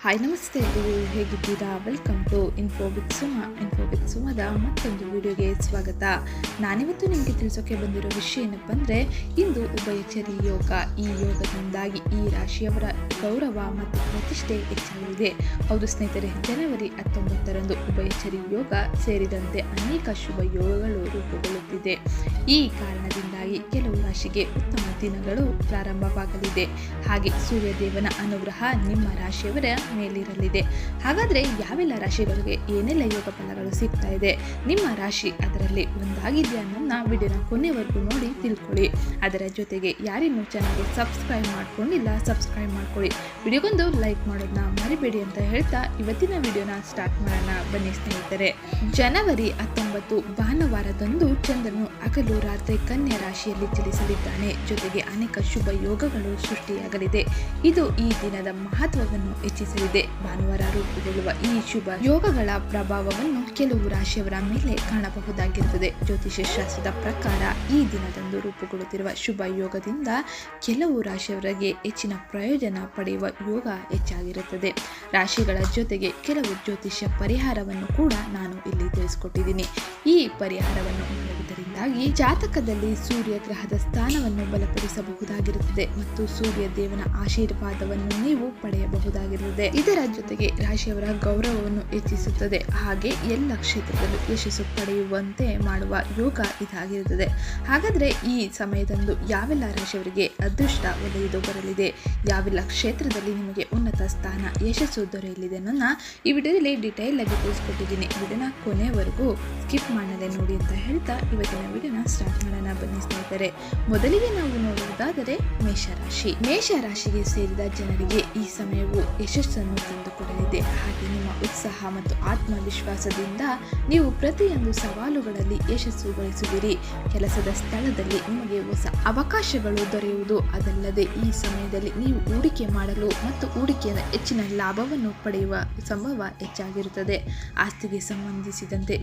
Hi ನಮಸ್ತೆ ಎಲ್ಲರೂ, ಹೇಗಿದ್ದೀರಾ? ವೆಲ್ಕಮ್ ಟು ಇನ್ಫೋ ವಿತ್ ಸುಮದ ಮತ್ತೊಂದು ವಿಡಿಯೋಗೆ ಸ್ವಾಗತ. ನಾನಿವತ್ತು ನಿಮಗೆ ತಿಳಿಸೋಕೆ ಬಂದಿರೋ ವಿಷಯ ಏನಪ್ಪ ಅಂದರೆ, ಇಂದು ಉಭಯಚರಿ ಯೋಗ. ಈ ಯೋಗದಿಂದಾಗಿ ಈ ರಾಶಿಯವರ ಗೌರವ ಮತ್ತು ಪ್ರತಿಷ್ಠೆ ಹೆಚ್ಚಾಗಲಿದೆ. ಹೌದು ಸ್ನೇಹಿತರೆ, ಜನವರಿ 19ರಂದು ಉಭಯಚರಿ ಯೋಗ ಸೇರಿದಂತೆ ಅನೇಕ ಶುಭ ಯೋಗಗಳು ರೂಪುಗೊಳ್ಳುತ್ತಿದೆ. ಈ ಕಾರಣದಿಂದಾಗಿ ಕೆಲವು ರಾಶಿಗೆ ಉತ್ತಮ ದಿನಗಳು ಪ್ರಾರಂಭವಾಗಲಿದೆ. ಹಾಗೆ ಸೂರ್ಯದೇವನ ಅನುಗ್ರಹ ನಿಮ್ಮ ರಾಶಿಯವರ ಮೇಲಿರಲಿದೆ. ಹಾಗಾದರೆ ಯಾವೆಲ್ಲ ರಾಶಿಗಳಿಗೆ ಏನೆಲ್ಲ ಯೋಗ ಫಲಗಳು ಸಿಗ್ತಾ ಇದೆ, ನಿಮ್ಮ ರಾಶಿ ಅದರಲ್ಲಿ ಒಂದಾಗಿದೆಯಾ ಅನ್ನೋದನ್ನ ವಿಡಿಯೋನ ಕೊನೆವರೆಗೂ ನೋಡಿ ತಿಳ್ಕೊಳ್ಳಿ. ಅದರ ಜೊತೆಗೆ ಯಾರಿನ್ನೂ ಚಾನಲ್ಗೆ ಸಬ್ಸ್ಕ್ರೈಬ್ ಮಾಡ್ಕೊಂಡಿಲ್ಲ, ಸಬ್ಸ್ಕ್ರೈಬ್ ಮಾಡ್ಕೊಳ್ಳಿ. ವಿಡಿಯೋಗೊಂದು ಲೈಕ್ ಮಾಡೋದನ್ನ ಮರಿಬೇಡಿ ಅಂತ ಹೇಳ್ತಾ ಇವತ್ತಿನ ವಿಡಿಯೋನ ಸ್ಟಾರ್ಟ್ ಮಾಡೋಣ ಬನ್ನಿ ಸ್ನೇಹಿತರೆ. ಜನವರಿ 19 ಭಾನುವಾರದಂದು ಚಂದ್ರನು ಹಗಲು ರಾತ್ರಿ ಕನ್ಯಾ ರಾಶಿಯಲ್ಲಿ ಚಲಿಸಲಿದ್ದಾನೆ. ಜೊತೆಗೆ ಅನೇಕ ಶುಭ ಯೋಗಗಳು ಸೃಷ್ಟಿಯಾಗಲಿದೆ. ಇದು ಈ ದಿನದ ಮಹತ್ವವನ್ನು ಹೆಚ್ಚಿಸಲಿದೆ. ಭಾನುವಾರ ರೂಪುಗೊಳ್ಳುವ ಈ ಶುಭ ಯೋಗಗಳ ಪ್ರಭಾವವನ್ನು ಕೆಲವು ರಾಶಿಯವರ ಮೇಲೆ ಕಾಣಬಹುದಾಗಿರುತ್ತದೆ. ಜ್ಯೋತಿಷ್ಯ ಶಾಸ್ತ್ರದ ಪ್ರಕಾರ ಈ ದಿನದಂದು ರೂಪುಗೊಳ್ಳುತ್ತಿರುವ ಶುಭ ಯೋಗದಿಂದ ಕೆಲವು ರಾಶಿಯವರಿಗೆ ಹೆಚ್ಚಿನ ಪ್ರಯೋಜನ ಪಡೆಯುವ ಯೋಗ ಹೆಚ್ಚಾಗಿರುತ್ತದೆ. ರಾಶಿಗಳ ಜೊತೆಗೆ ಕೆಲವು ಜ್ಯೋತಿಷ್ಯ ಪರಿಹಾರವನ್ನು ಕೂಡ ನಾನು ಇಲ್ಲಿ ತಿಳಿಸಿಕೊಟ್ಟಿದ್ದೀನಿ. ಈ ಪರಿಹಾರವನ್ನು ಮಾಡುವುದರಿಂದಾಗಿ ಜಾತಕದಲ್ಲಿ ಸೂರ್ಯ ಗ್ರಹದ ಸ್ಥಾನವನ್ನು ಬಲಪಡಿಸಬಹುದಾಗಿರುತ್ತದೆ ಮತ್ತು ಸೂರ್ಯ ದೇವನ ಆಶೀರ್ವಾದವನ್ನು ನೀವು ಪಡೆಯಬಹುದಾಗಿರುತ್ತದೆ. ಇದರ ಜೊತೆಗೆ ರಾಶಿಯವರ ಗೌರವವನ್ನು ಹೆಚ್ಚಿಸುತ್ತದೆ. ಹಾಗೆ ಎಲ್ಲ ಕ್ಷೇತ್ರದಲ್ಲೂ ಯಶಸ್ಸು ಪಡೆಯುವಂತೆ ಮಾಡುವ ಯೋಗ ಇದಾಗಿರುತ್ತದೆ. ಹಾಗಾದರೆ ಈ ಸಮಯದಂದು ಯಾವೆಲ್ಲ ರಾಶಿಯವರಿಗೆ ಅದೃಷ್ಟ ಒದಗಿದು ಬರಲಿದೆ, ಯಾವೆಲ್ಲ ಕ್ಷೇತ್ರದಲ್ಲಿ ನಿಮಗೆ ಉನ್ನತ ಸ್ಥಾನ ಯಶಸ್ಸು ದೊರೆಯಲಿದೆ ಅನ್ನೋದನ್ನ ಈ ವಿಡಿಯೋದಲ್ಲಿ ಡೀಟೇಲ್ ಆಗಿ ತಿಳಿಸ್ಕೊಟ್ಟಿದ್ದೀನಿ. ವಿಡಿಯೋನ ಕೊನೆವರೆಗೂ ಸ್ಕಿಪ್ ಮಾಡದೆ ನೋಡಿ ಅಂತ ಹೇಳ್ತಾ ಇವತ್ತಿನ ವಿಡಿಯೋನ ಸ್ಟಾರ್ಟ್ ಮಾಡೋಣ ಬನ್ನಿ ಸ್ನೇಹಿತರೆ. ಮೊದಲಿಗೆ ನಾವು ನೋಡುವುದಾದರೆ ಮೇಷರಾಶಿಗೆ ಸೇರಿದ ಜನರಿಗೆ ಈ ಸಮಯವು ಯಶಸ್ಸನ್ನು ತಂದುಕೊಡಲಿದೆ. ಹಾಗೆ ನಿಮ್ಮ ಉತ್ಸಾಹ ಮತ್ತು ಆತ್ಮವಿಶ್ವಾಸದಿಂದ ನೀವು ಪ್ರತಿಯೊಂದು ಸವಾಲುಗಳಲ್ಲಿ ಯಶಸ್ಸು ಗಳಿಸುವಿರಿ. ಕೆಲಸದ ಸ್ಥಳದಲ್ಲಿ ನಿಮಗೆ ಹೊಸ ಅವಕಾಶಗಳು ದೊರೆಯುವುದು. ಅದಲ್ಲದೆ ಈ ಸಮಯದಲ್ಲಿ ನೀವು ಹೂಡಿಕೆ ಮಾಡಲು ಮತ್ತು ಹೂಡಿಕೆಯ ಹೆಚ್ಚಿನ ಲಾಭವನ್ನು ಪಡೆಯುವ ಸಂಭವ ಹೆಚ್ಚಾಗಿರುತ್ತದೆ. ಆಸ್ತಿಗೆ ಸಂಬಂಧಿಸಿದಂತೆ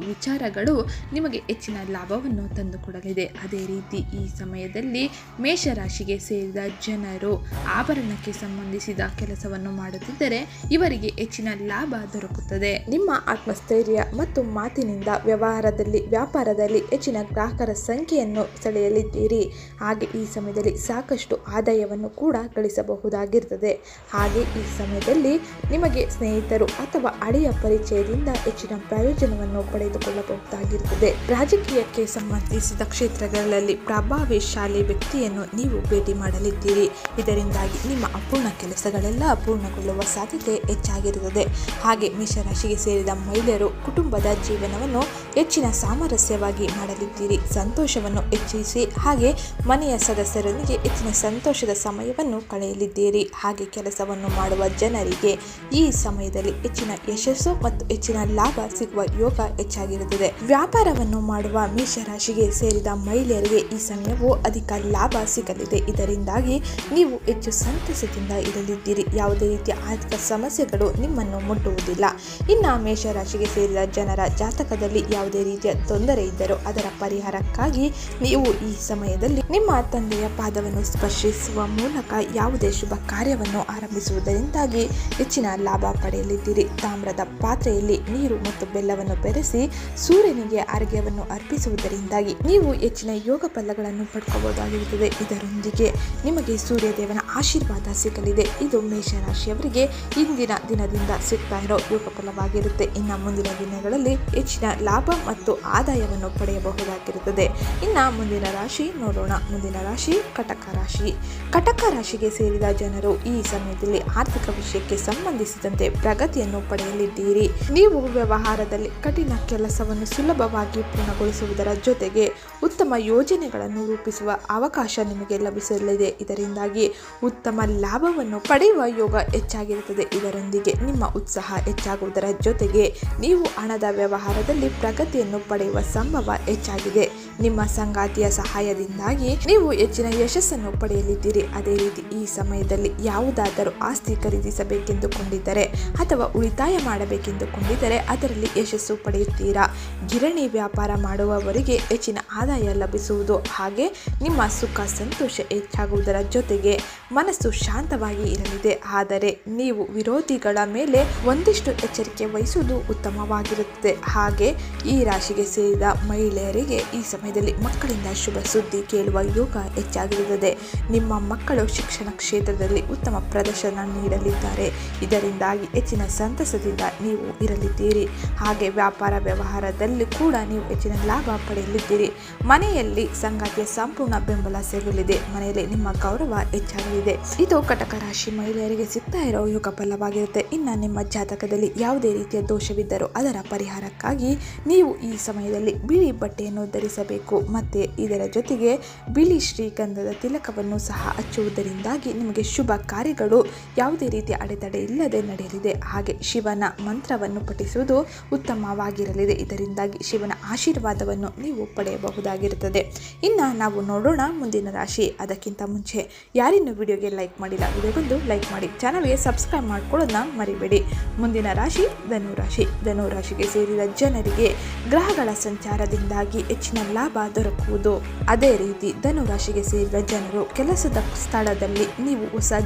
ವಿಚಾರಗಳು ನಿಮಗೆ ಹೆಚ್ಚಿನ ಲಾಭವನ್ನು ತಂದುಕೊಡಲಿದೆ. ಅದೇ ರೀತಿ ಈ ಸಮಯದಲ್ಲಿ ಮೇಷರಾಶಿಗೆ ಸೇರಿದ ಜನರು ಆಭರಣಕ್ಕೆ ಸಂಬಂಧಿಸಿದ ಕೆಲಸವನ್ನು ಮಾಡುತ್ತಿದ್ದರೆ ಇವರಿಗೆ ಹೆಚ್ಚಿನ ಲಾಭ ದೊರಕುತ್ತದೆ. ನಿಮ್ಮ ಆತ್ಮಸ್ಥೈರ್ಯ ಮತ್ತು ಮಾತಿನಿಂದ ವ್ಯಾಪಾರದಲ್ಲಿ ಹೆಚ್ಚಿನ ಗ್ರಾಹಕರ ಸಂಖ್ಯೆಯನ್ನು ಸೆಳೆಯಲಿದ್ದೀರಿ. ಹಾಗೆ ಈ ಸಮಯದಲ್ಲಿ ಸಾಕಷ್ಟು ಆದಾಯವನ್ನು ಕೂಡ ಗಳಿಸಬಹುದಾಗಿರುತ್ತದೆ. ಹಾಗೆ ಈ ಸಮಯದಲ್ಲಿ ನಿಮಗೆ ಸ್ನೇಹಿತರು ಅಥವಾ ಹಳೆಯ ಪರಿಚಯದಿಂದ ಹೆಚ್ಚಿನ ಪ್ರಯೋಜನವನ್ನು ಪಡೆದುಕೊಳ್ಳಬಹುದಾಗಿರುತ್ತದೆ. ರಾಜಕೀಯಕ್ಕೆ ಸಂಬಂಧಿಸಿದ ಕ್ಷೇತ್ರಗಳಲ್ಲಿ ಪ್ರಭಾವಶಾಲಿ ವ್ಯಕ್ತಿಯನ್ನು ನೀವು ಭೇಟಿ ಮಾಡಲಿದ್ದೀರಿ. ಇದರಿಂದಾಗಿ ನಿಮ್ಮ ಅಪೂರ್ಣ ಕೆಲಸಗಳೆಲ್ಲ ಪೂರ್ಣಗೊಳ್ಳುವ ಸಾಧ್ಯತೆ ಹೆಚ್ಚಾಗಿರುತ್ತದೆ. ಹಾಗೆ ಮೇಷರಾಶಿಗೆ ಸೇರಿದ ಮಹಿಳೆಯರು ಕುಟುಂಬದ ಜೀವನವನ್ನು ಹೆಚ್ಚಿನ ಸಾಮರಸ್ಯವಾಗಿ ಮಾಡಲಿದ್ದೀರಿ. ಸಂತೋಷವನ್ನು ಹೆಚ್ಚಿಸಿ ಹಾಗೆ ಮನೆಯ ಸದಸ್ಯರೊಂದಿಗೆ ಹೆಚ್ಚಿನ ಸಂತೋಷದ ಸಮಯವನ್ನು ಕಳೆಯಲಿದ್ದೀರಿ. ಹಾಗೆ ಕೆಲಸವನ್ನು ಮಾಡುವ ಜನರಿಗೆ ಈ ಸಮಯದಲ್ಲಿ ಹೆಚ್ಚಿನ ಯಶಸ್ಸು ಮತ್ತು ಹೆಚ್ಚಿನ ಲಾಭ ಸಿಗುವ ಯೋಗ ಹೆಚ್ಚಾಗಿರುತ್ತದೆ. ವ್ಯಾಪಾರವನ್ನು ಮಾಡುವ ಮೇಷರಾಶಿಗೆ ಸೇರಿದ ಮಹಿಳೆಯರಿಗೆ ಈ ಸಮಯವು ಅಧಿಕ ಲಾಭ ಸಿಗಲಿದೆ. ಇದರಿಂದಾಗಿ ನೀವು ಹೆಚ್ಚು ಸಂತಸದಿಂದ ಇರಲಿದ್ದೀರಿ. ಯಾವುದೇ ರೀತಿಯ ಆರ್ಥಿಕ ಸಮಸ್ಯೆಗಳು ನಿಮ್ಮನ್ನು ಮುಟ್ಟುವುದಿಲ್ಲ. ಇನ್ನು ಮೇಷರಾಶಿಗೆ ಸೇರಿದ ಜನರ ಜಾತಕದಲ್ಲಿ ಯಾವುದೇ ರೀತಿಯ ತೊಂದರೆ ಇದ್ದರೂ ಅದರ ಪರಿಹಾರಕ್ಕಾಗಿ ನೀವು ಈ ಸಮಯದಲ್ಲಿ ನಿಮ್ಮ ತಂದೆಯ ಪಾದವನ್ನು ಸ್ಪರ್ಶಿಸುವ ಮೂಲಕ ಯಾವುದೇ ಶುಭ ಕಾರ್ಯವನ್ನು ಆರಂಭಿಸುವುದರಿಂದಾಗಿ ಹೆಚ್ಚಿನ ಲಾಭ ಪಡೆಯಲಿದ್ದೀರಿ. ತಾಮ್ರದ ಪಾತ್ರೆಯಲ್ಲಿ ನೀರು ಮತ್ತು ಬೆಲ್ಲವನ್ನು ಬೆರೆಸಿ ಸೂರ್ಯನಿಗೆ ಅರ್ಘ್ಯವನ್ನು ಅರ್ಪಿಸುವುದರಿಂದಾಗಿ ನೀವು ಹೆಚ್ಚಿನ ಯೋಗ ಫಲಗಳನ್ನು ಪಡ್ಕೋಬಹುದಾಗಿರುತ್ತದೆ. ಇದರೊಂದಿಗೆ ನಿಮಗೆ ಸೂರ್ಯದೇವನ ಆಶೀರ್ವಾದ ಸಿಗಲಿದೆ. ಇದು ಮೇಷರಾಶಿಯವರಿಗೆ ಇಂದಿನ ದಿನದಿಂದ ಸಿಗ್ತಾ ಇರೋ ಯೋಗ ಫಲವಾಗಿರುತ್ತೆ. ಇನ್ನು ಮುಂದಿನ ದಿನಗಳಲ್ಲಿ ಹೆಚ್ಚಿನ ಲಾಭ ಮತ್ತು ಆದಾಯವನ್ನು ಪಡೆಯಬಹುದಾಗಿರುತ್ತದೆ. ಇನ್ನು ಮುಂದಿನ ರಾಶಿ ನೋಡೋಣ. ಮುಂದಿನ ರಾಶಿ ಕಟಕ ರಾಶಿಗೆ ಸೇರಿದ ಜನರು ಈ ಸಮಯದಲ್ಲಿ ಆರ್ಥಿಕ ವಿಷಯಕ್ಕೆ ಸಂಬಂಧಿಸಿದಂತೆ ಪ್ರಗತಿಯನ್ನು ಪಡೆಯಲಿದ್ದೀರಿ. ನೀವು ವ್ಯವಹಾರದಲ್ಲಿ ಕಠಿಣ ಕೆಲಸವನ್ನು ಸುಲಭವಾಗಿ ಪೂರ್ಣಗೊಳಿಸುವುದರ ಜೊತೆಗೆ ಉತ್ತಮ ಯೋಜನೆಗಳನ್ನು ರೂಪಿಸುವ ಅವಕಾಶ ನಿಮಗೆ ಲಭಿಸಲಿದೆ. ಇದರಿಂದಾಗಿ ಉತ್ತಮ ಲಾಭವನ್ನು ಪಡೆಯುವ ಯೋಗ ಹೆಚ್ಚಾಗಿರುತ್ತದೆ. ಇದರೊಂದಿಗೆ ನಿಮ್ಮ ಉತ್ಸಾಹ ಹೆಚ್ಚಾಗುವುದರ ಜೊತೆಗೆ ನೀವು ಹಣದ ವ್ಯವಹಾರದಲ್ಲಿ ಪ್ರಗತಿಯನ್ನು ಪಡೆಯುವ ಸಂಭವ ಹೆಚ್ಚಾಗಿದೆ. ನಿಮ್ಮ ಸಂಗಾತಿಯ ಸಹಾಯದಿಂದಾಗಿ ನೀವು ಹೆಚ್ಚಿನ ಯಶಸ್ಸನ್ನು ಪಡೆಯಲಿದ್ದೀರಿ. ಅದೇ ರೀತಿ ಈ ಸಮಯದಲ್ಲಿ ಯಾವುದಾದರೂ ಆಸ್ತಿ ಖರೀದಿಸಬೇಕೆಂದುಕೊಂಡಿದ್ದರೆ ಅಥವಾ ಉಳಿತಾಯ ಮಾಡಬೇಕೆಂದುಕೊಂಡಿದ್ದರೆ ಅದರಲ್ಲಿ ಯಶಸ್ಸು ಪಡೆಯುತ್ತೀರಾ. ಗಿರಣಿ ವ್ಯಾಪಾರ ಮಾಡುವವರಿಗೆ ಹೆಚ್ಚಿನ ಆದಾಯ ಲಭಿಸುವುದು, ಹಾಗೆ ನಿಮ್ಮ ಸುಖ ಸಂತೋಷ ಹೆಚ್ಚಾಗುವುದರ ಜೊತೆಗೆ ಮನಸ್ಸು ಶಾಂತವಾಗಿ ಇರಲಿದೆ. ಆದರೆ ನೀವು ವಿರೋಧಿಗಳ ಮೇಲೆ ಒಂದಿಷ್ಟು ಎಚ್ಚರಿಕೆ ವಹಿಸುವುದು ಉತ್ತಮವಾಗಿರುತ್ತದೆ. ಹಾಗೆ ಈ ರಾಶಿಗೆ ಸೇರಿದ ಮಹಿಳೆಯರಿಗೆ ಈ ಸಮಯದಲ್ಲಿ ಮಕ್ಕಳಿಂದ ಶುಭ ಸುದ್ದಿ ಕೇಳುವ ಯೋಗ ಹೆಚ್ಚಾಗಿರುತ್ತದೆ. ನಿಮ್ಮ ಮಕ್ಕಳು ಶಿಕ್ಷಣ ಕ್ಷೇತ್ರದಲ್ಲಿ ಉತ್ತಮ ಪ್ರದರ್ಶನ ನೀಡಲಿದ್ದಾರೆ. ಇದರಿಂದಾಗಿ ಹೆಚ್ಚಿನ ಸಂತಸದಿಂದ ನೀವು ಇರಲಿದ್ದೀರಿ. ಹಾಗೆ ವ್ಯಾಪಾರ ವ್ಯವಹಾರದಲ್ಲಿ ಕೂಡ ನೀವು ಹೆಚ್ಚಿನ ಲಾಭ ಪಡೆಯಲಿದ್ದೀರಿ. ಮನೆಯಲ್ಲಿ ಸಂಗಾತಿಯ ಸಂಪೂರ್ಣ ಬೆಂಬಲ ಸಿಗಲಿದೆ. ಮನೆಯಲ್ಲಿ ನಿಮ್ಮ ಗೌರವ ಹೆಚ್ಚಾಗಲಿದೆ. ಇದು ಕಟಕ ರಾಶಿ ಮಹಿಳೆಯರಿಗೆ ಸಿಗ್ತಾ ಇರೋ ಯೋಗ ಫಲವಾಗಿರುತ್ತೆ. ಇನ್ನು ನಿಮ್ಮ ಜಾತಕದಲ್ಲಿ ಯಾವುದೇ ರೀತಿಯ ದೋಷವಿದ್ದರೂ ಅದರ ಪರಿಹಾರಕ್ಕಾಗಿ ನೀವು ಈ ಸಮಯದಲ್ಲಿ ಬಿಳಿ ಬಟ್ಟೆಯನ್ನು ಧರಿಸಬೇಕು. ಮತ್ತೆ ಇದರ ಜೊತೆಗೆ ಬಿಳಿ ಶ್ರೀಗಂಧದ ತಿಲಕವನ್ನು ಸಹ ಹಚ್ಚುವುದರಿಂದಾಗಿ ನಿಮಗೆ ಶುಭ ಕಾರ್ಯಗಳು ಯಾವುದೇ ರೀತಿಯ ಅಡೆತಡೆ ಇಲ್ಲದೆ ನಡೆಯಲಿದೆ. ಹಾಗೆ ಶಿವನ ಮಂತ್ರವನ್ನು ಪಠಿಸುವುದು ಉತ್ತಮವಾಗಿರಲಿದೆ. ಇದರಿಂದಾಗಿ ಶಿವನ ಆಶೀರ್ವಾದವನ್ನು ನೀವು ಪಡೆಯಬಹುದಾಗಿರುತ್ತದೆ. ಇನ್ನು ನಾವು ನೋಡೋಣ ಮುಂದಿನ ರಾಶಿ. ಅದಕ್ಕಿಂತ ಮುಂಚೆ ಯಾರಿನ್ನೂ ವಿಡಿಯೋಗೆ ಲೈಕ್ ಮಾಡಿಲ್ಲ, ವಿಡಿಯೋಗೊಂದು ಲೈಕ್ ಮಾಡಿ, ಚಾನಲ್ಗೆ ಸಬ್ಸ್ಕ್ರೈಬ್ ಮಾಡ್ಕೊಳ್ಳೋದನ್ನ ಮರಿಬೇಡಿ. ಮುಂದಿನ ರಾಶಿ ಧನುರಾಶಿ. ಧನುರಾಶಿಗೆ ಸೇರಿದ ಜನರಿಗೆ ಗ್ರಹಗಳ ಸಂಚಾರದಿಂದಾಗಿ ಹೆಚ್ಚಿನ ಲಾಭ ದೊರಕುವುದು. ಅದೇ ರೀತಿ ಧನುರಾಶಿಗೆ ಸೇರಿದ ಜನರು ಕೆಲಸದ ಸ್ಥಳದಲ್ಲಿ ನೀವು ಹೊಸ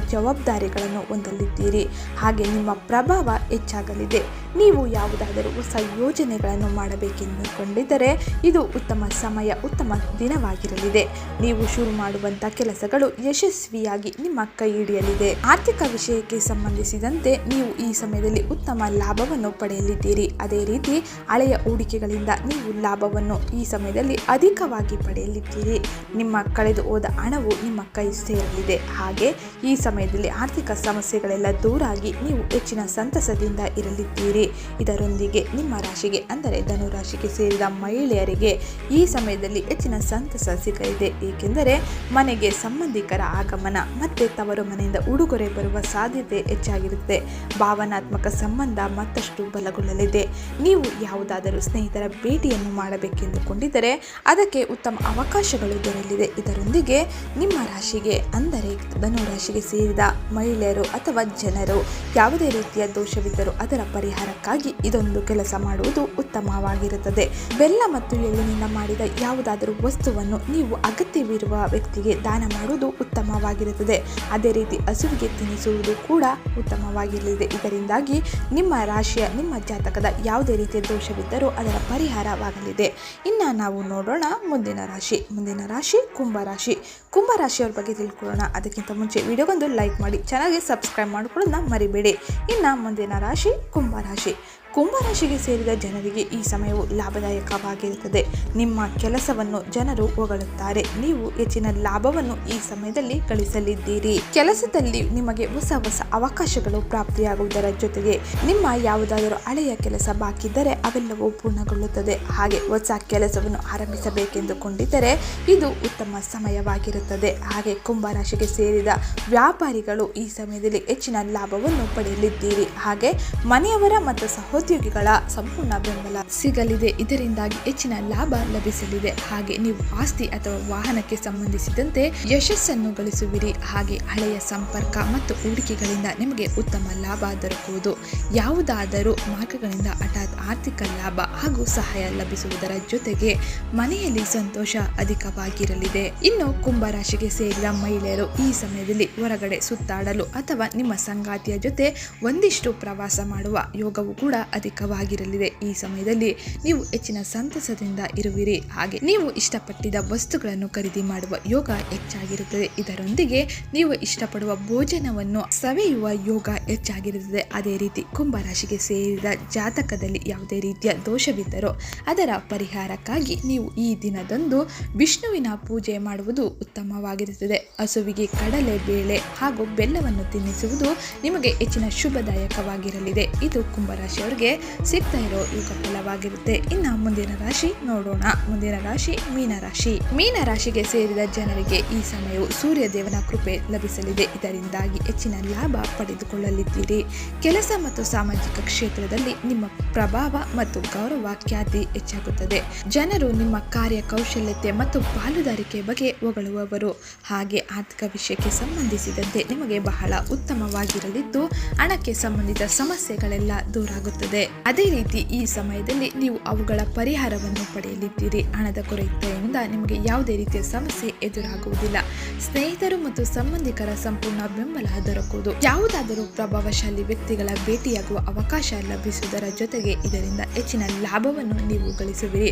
ಜವಾಬ್ದಾರಿಗಳನ್ನು ಹೊಂದಲಿದ್ದೀರಿ. ಹಾಗೆ ನಿಮ್ಮ ಪ್ರಭಾವ ಹೆಚ್ಚಾಗಲಿದೆ. ನೀವು ಯಾವುದಾದರೂ ಹೊಸ ಯೋಜನೆಗಳನ್ನು ಮಾಡಬೇಕೆಂದುಕೊಂಡಿದ್ದರೆ ಇದು ಉತ್ತಮ ಸಮಯ, ಉತ್ತಮ ದಿನವಾಗಿರಲಿದೆ. ನೀವು ಶುರು ಮಾಡುವಂಥ ಕೆಲಸಗಳು ಯಶಸ್ವಿಯಾಗಿ ನಿಮ್ಮ ಕೈ ಹಿಡಿಯಲಿದೆ. ಆರ್ಥಿಕ ವಿಷಯಕ್ಕೆ ಸಂಬಂಧಿಸಿದಂತೆ ನೀವು ಈ ಸಮಯದಲ್ಲಿ ಉತ್ತಮ ಲಾಭವನ್ನು ಪಡೆಯಲಿದ್ದೀರಿ. ಅದೇ ರೀತಿ ಹಳೆಯ ಹೂಡಿಕೆಗಳಿಂದ ನೀವು ಲಾಭವನ್ನು ಈ ಸಮಯದಲ್ಲಿ ಅಧಿಕವಾಗಿ ಪಡೆಯಲಿದ್ದೀರಿ. ನಿಮ್ಮ ಕಳೆದು ಹೋದ ಹಣವು ನಿಮ್ಮ ಕೈ ಸೇರಲಿದೆ. ಹಾಗೆ ಈ ಸಮಯದಲ್ಲಿ ಆರ್ಥಿಕ ಸಮಸ್ಯೆಗಳೆಲ್ಲ ದೂರಾಗಿ ನೀವು ಹೆಚ್ಚಿನ ಸಂತಸದಿಂದ ಇರಲಿದ್ದೀರಿ. ಇದರೊಂದಿಗೆ ನಿಮ್ಮ ರಾಶಿಗೆ ಅಂದರೆ ಧನುರಾಶಿಗೆ ಸೇರಿದ ಮಹಿಳೆಯರಿಗೆ ಈ ಸಮಯದಲ್ಲಿ ಹೆಚ್ಚಿನ ಸಂತಸ ಸಿಗಲಿದೆ. ಏಕೆಂದರೆ ಮನೆಗೆ ಸಂಬಂಧಿಕರ ಆಗಮನ ಮತ್ತು ತವರು ಮನೆಯಿಂದ ಉಡುಗೊರೆ ಬರುವ ಸಾಧ್ಯತೆ ಹೆಚ್ಚಾಗಿರುತ್ತೆ. ಭಾವನಾತ್ಮಕ ಸಂಬಂಧ ಮತ್ತಷ್ಟು ಬಲಗೊಳ್ಳಲಿದೆ. ನೀವು ಯಾವುದಾದರೂ ಸ್ನೇಹಿತರ ಭೇಟಿಯನ್ನು ಮಾಡಬೇಕೆಂದುಕೊಂಡಿದ್ದರೆ ಅದಕ್ಕೆ ಉತ್ತಮ ಅವಕಾಶಗಳು ದೊರೆಯಲಿದೆ. ಇದರೊಂದಿಗೆ ನಿಮ್ಮ ರಾಶಿಗೆ ಅಂದರೆ ಧನುರಾಶಿಗೆ ಸೇರಿದ ಮಹಿಳೆಯರು ಅಥವಾ ಜನರು ಯಾವುದೇ ರೀತಿಯ ದೋಷವಿದ್ದರೂ ಅದರ ಪರಿಹಾರಕ್ಕಾಗಿ ಇದೊಂದು ಕೆಲಸ ಮಾಡುವುದು ಉತ್ತಮವಾಗಿರುತ್ತದೆ. ಬೆಲ್ಲ ಮತ್ತು ಎಳ್ಳಿನಿಂದ ಮಾಡಿದ ಯಾವುದಾದರೂ ವಸ್ತುವನ್ನು ನೀವು ಅಗತ್ಯವಿರುವ ವ್ಯಕ್ತಿಗೆ ದಾನ ಮಾಡುವುದು ಉತ್ತಮವಾಗಿರುತ್ತದೆ. ಅದೇ ರೀತಿ ಹಸುವಿಗೆ ತಿನ್ನಿಸುವುದು ಕೂಡ ಉತ್ತಮವಾಗಿರಲಿದೆ. ಇದರಿಂದಾಗಿ ನಿಮ್ಮ ರಾಶಿಯ ನಿಮ್ಮ ಜಾತಕದ ಯಾವುದೇ ರೀತಿಯ ದೋಷವಿದ್ದರೂ ಅದರ ಪರಿಹಾರವಾಗಲಿದೆ. ಇನ್ನು ನಾವು ನೋಡೋಣ ಮುಂದಿನ ರಾಶಿ. ಮುಂದಿನ ರಾಶಿ ಕುಂಭರಾಶಿ. ಕುಂಭರಾಶಿಯವ್ರ ಬಗ್ಗೆ ತಿಳ್ಕೊಳ್ಳೋಣ. ಅದಕ್ಕಿಂತ ಮುಂಚೆ ವಿಡಿಯೋಗೊಂದು ಲೈಕ್ ಮಾಡಿ, ಚಾನಲ್ಗೆ ಸಬ್ಸ್ಕ್ರೈಬ್ ಮಾಡ್ಕೊಳ್ಳೋದನ್ನ ಮರಿಬೇಡಿ. ಇನ್ನು ಮುಂದಿನ ರಾಶಿ ಕುಂಭರಾಶಿ. ಕುಂಭರಾಶಿಗೆ ಸೇರಿದ ಜನರಿಗೆ ಈ ಸಮಯವು ಲಾಭದಾಯಕವಾಗಿರುತ್ತದೆ. ನಿಮ್ಮ ಕೆಲಸವನ್ನು ಜನರು ಹೊಗಳುತ್ತಾರೆ. ನೀವು ಹೆಚ್ಚಿನ ಲಾಭವನ್ನು ಈ ಸಮಯದಲ್ಲಿ ಗಳಿಸಲಿದ್ದೀರಿ. ಕೆಲಸದಲ್ಲಿ ನಿಮಗೆ ಹೊಸ ಹೊಸ ಅವಕಾಶಗಳು ಪ್ರಾಪ್ತಿಯಾಗುವುದರ ಜೊತೆಗೆ ನಿಮ್ಮ ಯಾವುದಾದರೂ ಹಳೆಯ ಕೆಲಸ ಬಾಕಿ ಇದ್ದರೆ ಅವೆಲ್ಲವೂ ಪೂರ್ಣಗೊಳ್ಳುತ್ತದೆ. ಹಾಗೆ ಹೊಸ ಕೆಲಸವನ್ನು ಆರಂಭಿಸಬೇಕೆಂದುಕೊಂಡಿದ್ದರೆ ಇದು ಉತ್ತಮ ಸಮಯವಾಗಿರುತ್ತದೆ. ಹಾಗೆ ಕುಂಭರಾಶಿಗೆ ಸೇರಿದ ವ್ಯಾಪಾರಿಗಳು ಈ ಸಮಯದಲ್ಲಿ ಹೆಚ್ಚಿನ ಲಾಭವನ್ನು ಪಡೆಯಲಿದ್ದೀರಿ. ಹಾಗೆ ಮನೆಯವರ ಮತ್ತು ಸಹೋದ್ಯೋಗಿಗಳ ಸಂಪೂರ್ಣ ಬೆಂಬಲ ಸಿಗಲಿದೆ. ಇದರಿಂದಾಗಿ ಹೆಚ್ಚಿನ ಲಾಭ ಲಭಿಸಲಿದೆ. ಹಾಗೆ ನೀವು ಆಸ್ತಿ ಅಥವಾ ವಾಹನಕ್ಕೆ ಸಂಬಂಧಿಸಿದಂತೆ ಯಶಸ್ಸನ್ನು ಗಳಿಸುವಿರಿ. ಹಾಗೆ ಹಳೆಯ ಸಂಪರ್ಕ ಮತ್ತು ಹೂಡಿಕೆಗಳಿಂದ ನಿಮಗೆ ಉತ್ತಮ ಲಾಭ ದೊರಕುವುದು. ಯಾವುದಾದರೂ ಮಾರ್ಗಗಳಿಂದ ಹಠಾತ್ ಆರ್ಥಿಕ ಲಾಭ ಹಾಗೂ ಸಹಾಯ ಲಭಿಸುವುದರ ಜೊತೆಗೆ ಮನೆಯಲ್ಲಿ ಸಂತೋಷ ಅಧಿಕವಾಗಿರಲಿದೆ. ಇನ್ನು ಕುಂಭರಾಶಿಗೆ ಸೇರಿದ ಮಹಿಳೆಯರು ಈ ಸಮಯದಲ್ಲಿ ಹೊರಗಡೆ ಸುತ್ತಾಡಲು ಅಥವಾ ನಿಮ್ಮ ಸಂಗಾತಿಯ ಜೊತೆ ಒಂದಿಷ್ಟು ಪ್ರವಾಸ ಮಾಡುವ ಯೋಗವು ಕೂಡ ಅಧಿಕವಾಗಿರಲಿದೆ. ಈ ಸಮಯದಲ್ಲಿ ನೀವು ಹೆಚ್ಚಿನ ಸಂತಸದಿಂದ ಇರುವಿರಿ. ಹಾಗೆ ನೀವು ಇಷ್ಟಪಟ್ಟಿದ ವಸ್ತುಗಳನ್ನು ಖರೀದಿ ಮಾಡುವ ಯೋಗ ಹೆಚ್ಚಾಗಿರುತ್ತದೆ. ಇದರೊಂದಿಗೆ ನೀವು ಇಷ್ಟಪಡುವ ಭೋಜನವನ್ನು ಸವಿಯುವ ಯೋಗ ಹೆಚ್ಚಾಗಿರುತ್ತದೆ. ಅದೇ ರೀತಿ ಕುಂಭರಾಶಿಗೆ ಸೇರಿದ ಜಾತಕದಲ್ಲಿ ಯಾವುದೇ ರೀತಿಯ ದೋಷವಿದ್ದರೂ ಅದರ ಪರಿಹಾರಕ್ಕಾಗಿ ನೀವು ಈ ದಿನದಂದು ವಿಷ್ಣುವಿನ ಪೂಜೆ ಮಾಡುವುದು ಉತ್ತಮವಾಗಿರುತ್ತದೆ. ಹಸುವಿಗೆ ಕಡಲೆ ಬೇಳೆ ಹಾಗೂ ಬೆಲ್ಲವನ್ನು ತಿನ್ನಿಸುವುದು ನಿಮಗೆ ಹೆಚ್ಚಿನ ಶುಭದಾಯಕವಾಗಿರಲಿದೆ. ಇದು ಕುಂಭರಾಶಿಯವರಿಗೆ ನಿಮಗೆ ಸಿಗ್ತಾ ಇರೋ ಯುಗ ಫಲವಾಗಿರುತ್ತೆ. ಇನ್ನು ಮುಂದಿನ ರಾಶಿ ನೋಡೋಣ. ಮುಂದಿನ ರಾಶಿ ಮೀನರಾಶಿ. ಮೀನರಾಶಿಗೆ ಸೇರಿದ ಜನರಿಗೆ ಈ ಸಮಯವು ಸೂರ್ಯ ದೇವನ ಕೃಪೆ ಲಭಿಸಲಿದೆ. ಇದರಿಂದಾಗಿ ಹೆಚ್ಚಿನ ಲಾಭ ಪಡೆದುಕೊಳ್ಳಲಿದ್ದೀರಿ. ಕೆಲಸ ಮತ್ತು ಸಾಮಾಜಿಕ ಕ್ಷೇತ್ರದಲ್ಲಿ ನಿಮ್ಮ ಪ್ರಭಾವ ಮತ್ತು ಗೌರವ ಖ್ಯಾತಿ ಹೆಚ್ಚಾಗುತ್ತದೆ. ಜನರು ನಿಮ್ಮ ಕಾರ್ಯಕೌಶಲ್ಯತೆ ಮತ್ತು ಪಾಲುದಾರಿಕೆ ಬಗ್ಗೆ ಹೊಗಳುವವರು. ಹಾಗೆ ಆರ್ಥಿಕ ವಿಷಯಕ್ಕೆ ಸಂಬಂಧಿಸಿದಂತೆ ನಿಮಗೆ ಬಹಳ ಉತ್ತಮವಾಗಿರಲಿದ್ದು ಹಣಕ್ಕೆ ಸಂಬಂಧಿತ ಸಮಸ್ಯೆಗಳೆಲ್ಲ ದೂರಾಗುತ್ತದೆ. ಅದೇ ರೀತಿ ಈ ಸಮಯದಲ್ಲಿ ನೀವು ಅವುಗಳ ಪರಿಹಾರವನ್ನು ಪಡೆಯಲಿದ್ದೀರಿ. ಹಣದ ಕೊರತೆಯಿಂದ ನಿಮಗೆ ಯಾವುದೇ ರೀತಿಯ ಸಮಸ್ಯೆ ಎದುರಾಗುವುದಿಲ್ಲ. ಸ್ನೇಹಿತರು ಮತ್ತು ಸಂಬಂಧಿಕರ ಸಂಪೂರ್ಣ ಬೆಂಬಲ ದೊರಕುವುದು. ಯಾವುದಾದರೂ ಪ್ರಭಾವಶಾಲಿ ವ್ಯಕ್ತಿಗಳ ಭೇಟಿಯಾಗುವ ಅವಕಾಶ ಲಭಿಸುವುದರ ಜೊತೆಗೆ ಇದರಿಂದ ಹೆಚ್ಚಿನ ಲಾಭವನ್ನು ನೀವು ಗಳಿಸುವಿರಿ.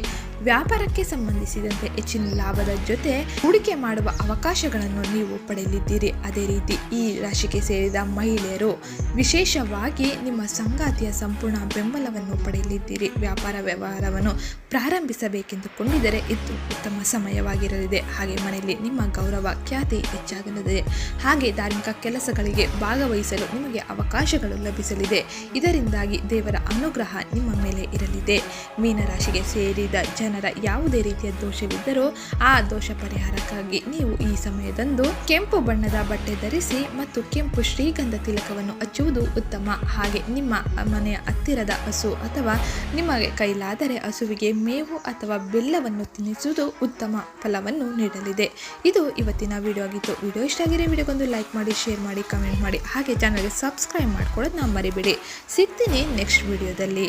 ವ್ಯಾಪಾರಕ್ಕೆ ಸಂಬಂಧಿಸಿದಂತೆ ಹೆಚ್ಚಿನ ಲಾಭದ ಜೊತೆ ಹೂಡಿಕೆ ಮಾಡುವ ಅವಕಾಶಗಳನ್ನು ನೀವು ಪಡೆಯಲಿದ್ದೀರಿ. ಅದೇ ರೀತಿ ಈ ರಾಶಿಗೆ ಸೇರಿದ ಮಹಿಳೆಯರು ವಿಶೇಷವಾಗಿ ನಿಮ್ಮ ಸಂಗಾತಿಯ ಸಂಪೂರ್ಣ ಬೆಂಬಲವನ್ನು ಪಡೆಯಲಿದ್ದೀರಿ. ವ್ಯಾಪಾರ ವ್ಯವಹಾರವನ್ನು ಪ್ರಾರಂಭಿಸಬೇಕೆಂದುಕೊಂಡಿದ್ದರೆ ಇದು ಉತ್ತಮ ಸಮಯವಾಗಿರಲಿದೆ. ಹಾಗೆ ಮನೆಯಲ್ಲಿ ನಿಮ್ಮ ಗೌರವ ಖ್ಯಾತಿ ಹೆಚ್ಚಾಗಲಿದೆ. ಹಾಗೆ ಧಾರ್ಮಿಕ ಕೆಲಸಗಳಿಗೆ ಭಾಗವಹಿಸಲು ನಿಮಗೆ ಅವಕಾಶಗಳು ಲಭಿಸಲಿದೆ. ಇದರಿಂದಾಗಿ ದೇವರ ಅನುಗ್ರಹ ನಿಮ್ಮ ಮೇಲೆ ಇರಲಿದೆ. ಮೀನರಾಶಿಗೆ ಸೇರಿದ ಜನರ ಯಾವುದೇ ರೀತಿಯ ದೋಷವಿದ್ದರೂ ಆ ದೋಷ ಪರಿಹಾರಕ್ಕಾಗಿ ನೀವು ಈ ಸಮಯದಂದು ಕೆಂಪು ಬಣ್ಣದ ಬಟ್ಟೆ ಧರಿಸಿ ಮತ್ತು ಕೆಂಪು ಶ್ರೀಗಂಧ ತಿಲಕವನ್ನು ಹಚ್ಚುವುದು ಉತ್ತಮ. ಹಾಗೆ ನಿಮ್ಮ ಮನೆಯ ಹತ್ತಿರದ ಹಸು ಅಥವಾ ನಿಮಗೆ ಕೈಲಾದರೆ ಹಸುವಿಗೆ ಮೇವು ಅಥವಾ ಬೆಲ್ಲವನ್ನು ತಿನ್ನಿಸುವುದು ಉತ್ತಮ ಫಲವನ್ನು ನೀಡಲಿದೆ. ಇದು ಇವತ್ತಿನ ವಿಡಿಯೋ ಆಗಿತ್ತು. ವಿಡಿಯೋ ಇಷ್ಟ ಆಗಿರೋ ವಿಡಿಯೋಗೊಂದು ಲೈಕ್ ಮಾಡಿ, ಶೇರ್ ಮಾಡಿ, ಕಮೆಂಟ್ ಮಾಡಿ. ಹಾಗೆ ಚಾನಲ್ಗೆ ಸಬ್ಸ್ಕ್ರೈಬ್ ಮಾಡ್ಕೊಳ್ಳೋದು ಮರಿಬೇಡಿ. ಸಿಗ್ತೀನಿ ನೆಕ್ಸ್ಟ್ ವಿಡಿಯೋದಲ್ಲಿ.